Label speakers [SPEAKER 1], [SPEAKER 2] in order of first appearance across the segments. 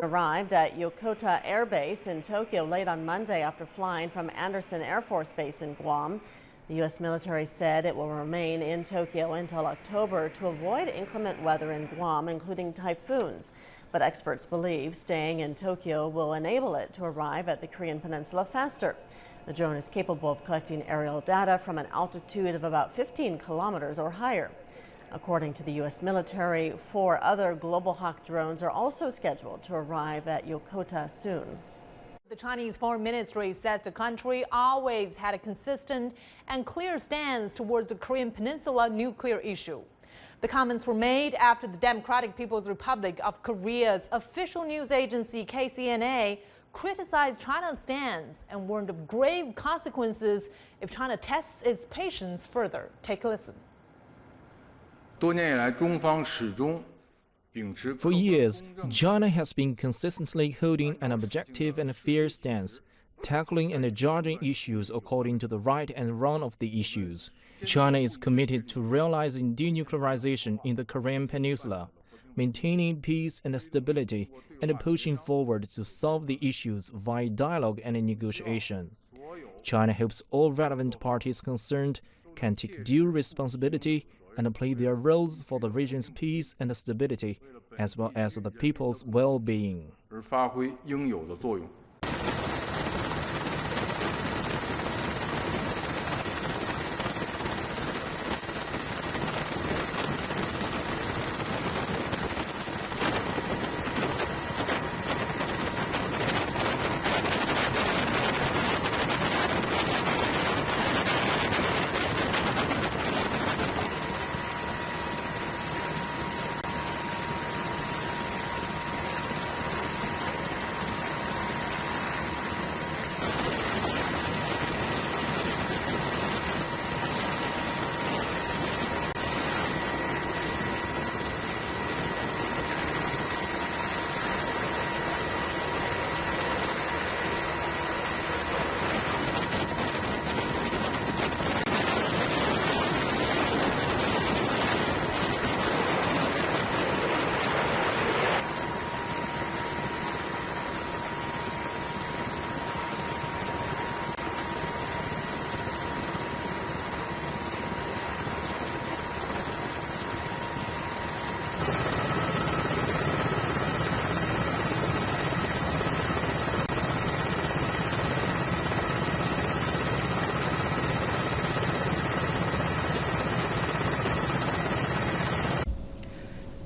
[SPEAKER 1] Arrived at Yokota Air Base in Tokyo late on Monday after flying from Andersen Air Force Base in Guam. The U.S. military said it will remain in Tokyo until October to avoid inclement weather in Guam, including typhoons. But experts believe staying in Tokyo will enable it to arrive at the Korean peninsula faster. The drone is capable of collecting aerial data from an altitude of about 15 kilometers or higher. According to the U.S. military, 4 other Global Hawk drones are also scheduled to arrive at Yokota soon.
[SPEAKER 2] The Chinese Foreign Ministry says the country always had a consistent and clear stance towards the Korean Peninsula nuclear issue. The comments were made after the Democratic People's Republic of Korea's official news agency KCNA criticized China's stance and warned of grave consequences if China tests its patience further. Take a listen.
[SPEAKER 3] For years, China has been consistently holding an objective and fair stance, tackling and judging issues according to the right and wrong of the issues. China is committed to realizing denuclearization in the Korean Peninsula, maintaining peace and stability, and pushing forward to solve the issues via dialogue and negotiation. China hopes all relevant parties concerned can take due responsibility and play their roles for the region's peace and stability, as well as the people's well-being.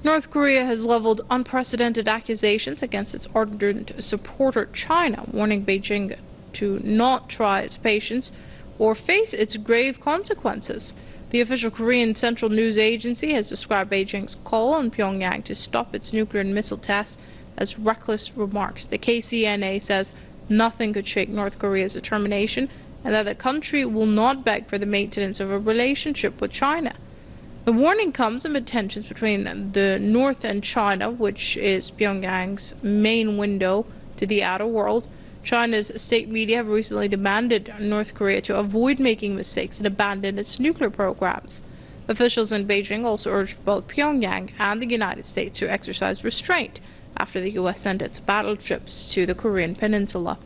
[SPEAKER 4] North Korea has leveled unprecedented accusations against its ardent supporter China, warning Beijing to not try its patience or face its grave consequences. The official Korean Central News Agency has described Beijing's call on Pyongyang to stop its nuclear and missile tests as reckless remarks. The KCNA says nothing could shake North Korea's determination and that the country will not beg for the maintenance of a relationship with China. The warning comes amid tensions between the North and China, which is Pyongyang's main window to the outer world. China's state media have recently demanded North Korea to avoid making mistakes and abandon its nuclear programs. Officials in Beijing also urged both Pyongyang and the United States to exercise restraint after the U.S. sent its battleships to the Korean Peninsula.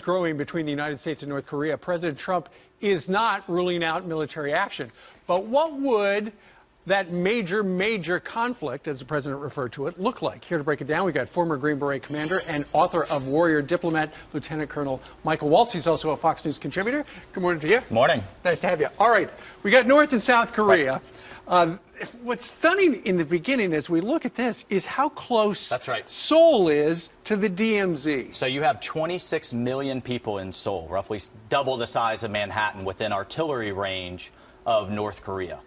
[SPEAKER 5] Growing between the United States and North Korea, President Trump is not ruling out military action. But what would that major conflict, as the president referred to it, look like? Here to break it down, we got former Green Beret commander and author of Warrior Diplomat, Lieutenant Colonel Michael Waltz. He's also a Fox News contributor. Good morning to you.
[SPEAKER 6] Morning.
[SPEAKER 5] Nice to have you. All right, we got North and South Korea. Right. What's stunning in the beginning as we look at this is how close Seoul is to the DMZ.
[SPEAKER 6] So you have 26 million people in Seoul, roughly double the size of Manhattan, within artillery range of North Korea,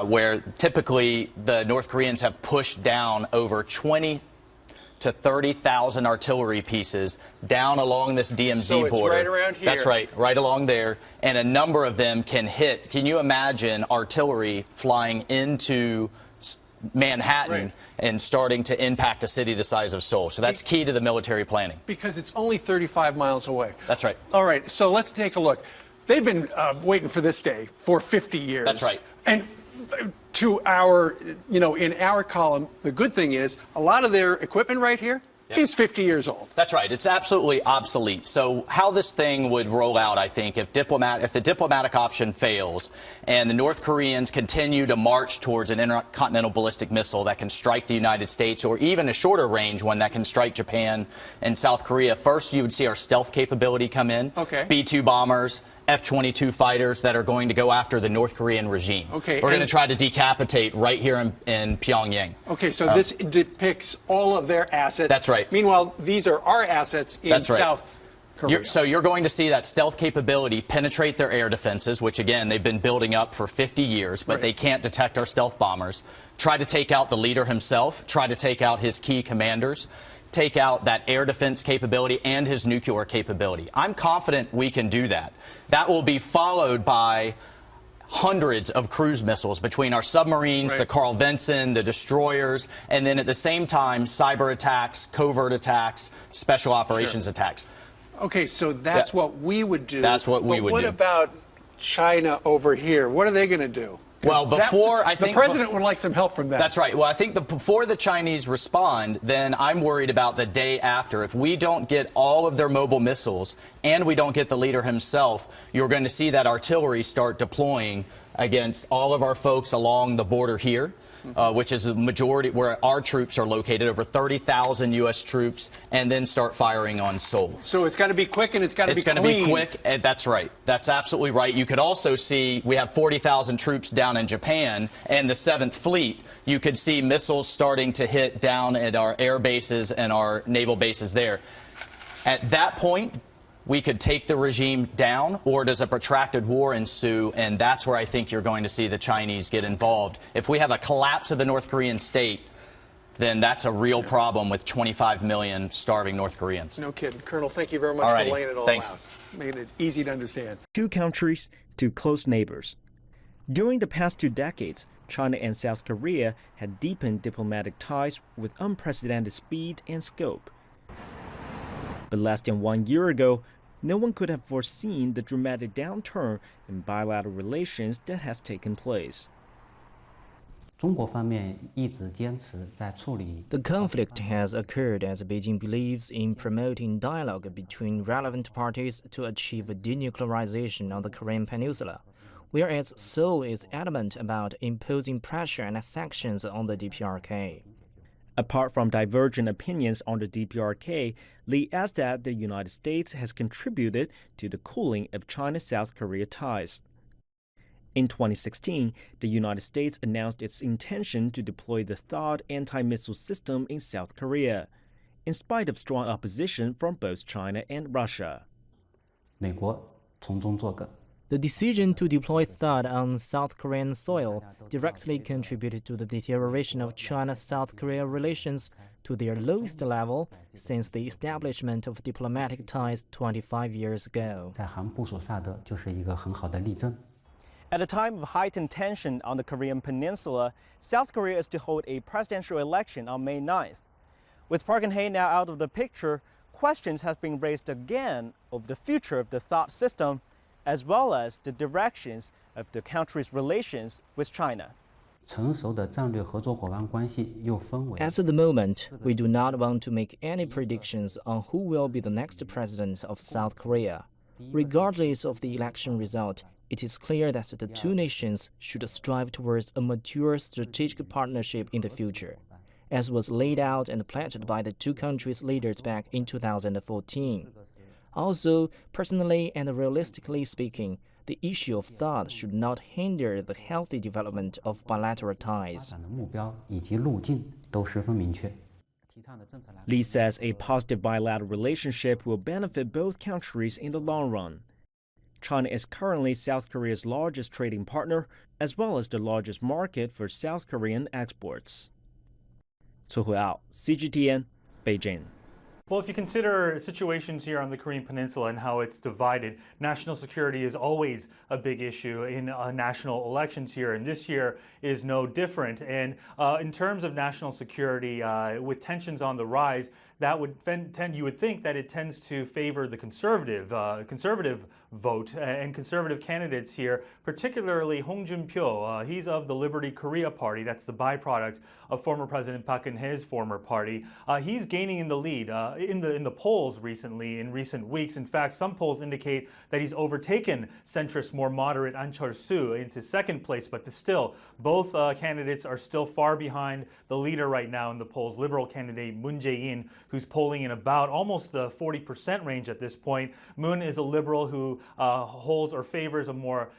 [SPEAKER 6] where typically the North Koreans have pushed down over 20 to 30,000 artillery pieces down along this DMZ
[SPEAKER 5] so
[SPEAKER 6] border.
[SPEAKER 5] It's right around here.
[SPEAKER 6] That's right along there. And a number of them can hit. Can you imagine artillery flying into Manhattan and starting to impact a city the size of Seoul? So that's key to the military planning.
[SPEAKER 5] Because it's only 35 miles away.
[SPEAKER 6] That's right.
[SPEAKER 5] All right, so let's take a look. they've been waiting for this day for 50 years.
[SPEAKER 6] That's right.
[SPEAKER 5] And to our, in our column, the good thing is a lot of their equipment right here is 50 years old.
[SPEAKER 6] That's right. It's absolutely obsolete. So how this thing would roll out, I think, if the diplomatic option fails and the North Koreans continue to march towards an intercontinental ballistic missile that can strike the United States, or even a shorter range one that can strike Japan and South Korea, first you would see our stealth capability come in.
[SPEAKER 5] Okay.
[SPEAKER 6] B-2 bombers, F-22 fighters that are going to go after the North Korean regime.
[SPEAKER 5] Okay,
[SPEAKER 6] we're going to try to decapitate right here in Pyongyang.
[SPEAKER 5] Okay, so this depicts all of their assets.
[SPEAKER 6] That's right.
[SPEAKER 5] Meanwhile, these are our assets in South Korea.
[SPEAKER 6] So you're going to see that stealth capability penetrate their air defenses, which, again, they've been building up for 50 years, but they can't detect our stealth bombers. Try to take out the leader himself. Try to take out his key commanders. Take out that air defense capability and his nuclear capability. I'm confident we can do that. That will be followed by hundreds of cruise missiles between our submarines, the Carl Vinson, the destroyers, and then at the same time, cyber attacks, covert attacks, special operations attacks.
[SPEAKER 5] Okay, so that's what we would do.
[SPEAKER 6] That's what we would do.
[SPEAKER 5] What about China over here? What are they going to do?
[SPEAKER 6] Well, I think
[SPEAKER 5] the president would like some help from them.
[SPEAKER 6] That's right. Well, I think before the Chinese respond, then I'm worried about the day after. If we don't get all of their mobile missiles and we don't get the leader himself, you're going to see that artillery start deploying against all of our folks along the border here, which is the majority where our troops are located, over 30,000 U.S. troops, and then start firing on Seoul.
[SPEAKER 5] So it's got to be quick and it's got to be clean.
[SPEAKER 6] It's going to be quick, and that's right. That's absolutely right. You could also see we have 40,000 troops down in Japan and the 7th Fleet. You could see missiles starting to hit down at our air bases and our naval bases there. At that point, we could take the regime down, or does a protracted war ensue? And that's where I think you're going to see the Chinese get involved. If we have a collapse of the North Korean state, then that's a real problem with 25 million starving North Koreans.
[SPEAKER 5] No kidding. Colonel, thank you very much for laying it all out. Making it easy to understand.
[SPEAKER 7] Two countries, two close neighbors. During the past 2 decades, China and South Korea had deepened diplomatic ties with unprecedented speed and scope. But less than 1 year ago, no one could have foreseen the dramatic downturn in bilateral relations that has taken place.
[SPEAKER 3] The conflict has occurred as Beijing believes in promoting dialogue between relevant parties to achieve denuclearization on the Korean Peninsula, whereas Seoul is adamant about imposing pressure and sanctions on the DPRK.
[SPEAKER 7] Apart from divergent opinions on the DPRK, Lee adds that the United States has contributed to the cooling of China-South Korea ties. In 2016, the United States announced its intention to deploy the THAAD anti-missile system in South Korea, in spite of strong opposition from both China and Russia.
[SPEAKER 3] The decision to deploy THAAD on South Korean soil directly contributed to the deterioration of China-South Korea relations to their lowest level since the establishment of diplomatic ties 25 years ago.
[SPEAKER 7] At a time of heightened tension on the Korean Peninsula, South Korea is to hold a presidential election on May 9th. With Park Geun-hye now out of the picture, questions have been raised again over the future of the THAAD system, as well as the directions of the country's relations with China.
[SPEAKER 3] At the moment, we do not want to make any predictions on who will be the next president of South Korea. Regardless of the election result, it is clear that the two nations should strive towards a mature strategic partnership in the future, as was laid out and pledged by the two countries' leaders back in 2014. Also, personally and realistically speaking, the issue of THAAD should not hinder the healthy development of bilateral ties.
[SPEAKER 7] Lee says a positive bilateral relationship will benefit both countries in the long run. China is currently South Korea's largest trading partner, as well as the largest market for South Korean exports. Cao Huao, CGTN, Beijing.
[SPEAKER 8] Well, if you consider situations here on the Korean Peninsula and how it's divided, national security is always a big issue in national elections here, and this year is no different. And in terms of national security, with tensions on the rise, that would you would think that it tends to favor the conservative vote and conservative candidates here, particularly Hong Jun-pyo. He's of the Liberty Korea Party. That's the byproduct of former President Park Geun-hye's former party. He's gaining in the lead in the polls recently, in recent weeks. In fact, some polls indicate that he's overtaken centrist, more moderate An Cheol-soo into second place. But still, both candidates are still far behind the leader right now in the polls, Liberal candidate Moon Jae-in, who's polling in about almost the 40% range at this point. Moon is a liberal who holds or favors a more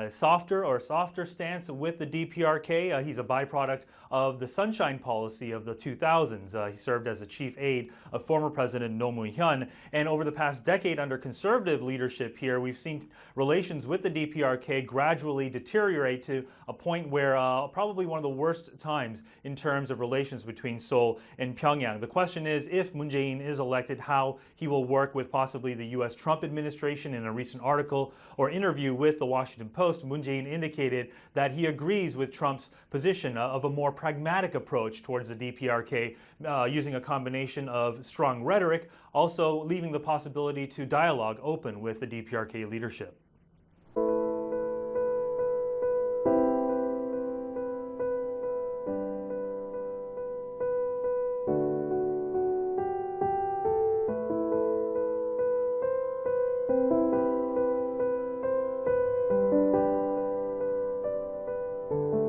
[SPEAKER 8] softer stance with the DPRK. He's a byproduct of the Sunshine Policy of the 2000s. He served as a chief aide of former President Roh Moo-hyun. And over the past decade under conservative leadership here, we've seen relations with the DPRK gradually deteriorate to a point where probably one of the worst times in terms of relations between Seoul and Pyongyang. The question is, if Moon Jae-in is elected, how he will work with possibly the U.S. Trump administration. In a recent article or interview with the Washington Post, Moon Jae-in indicated that he agrees with Trump's position of a more pragmatic approach towards the DPRK, using a combination of strong rhetoric, also leaving the possibility to dialogue open with the DPRK leadership.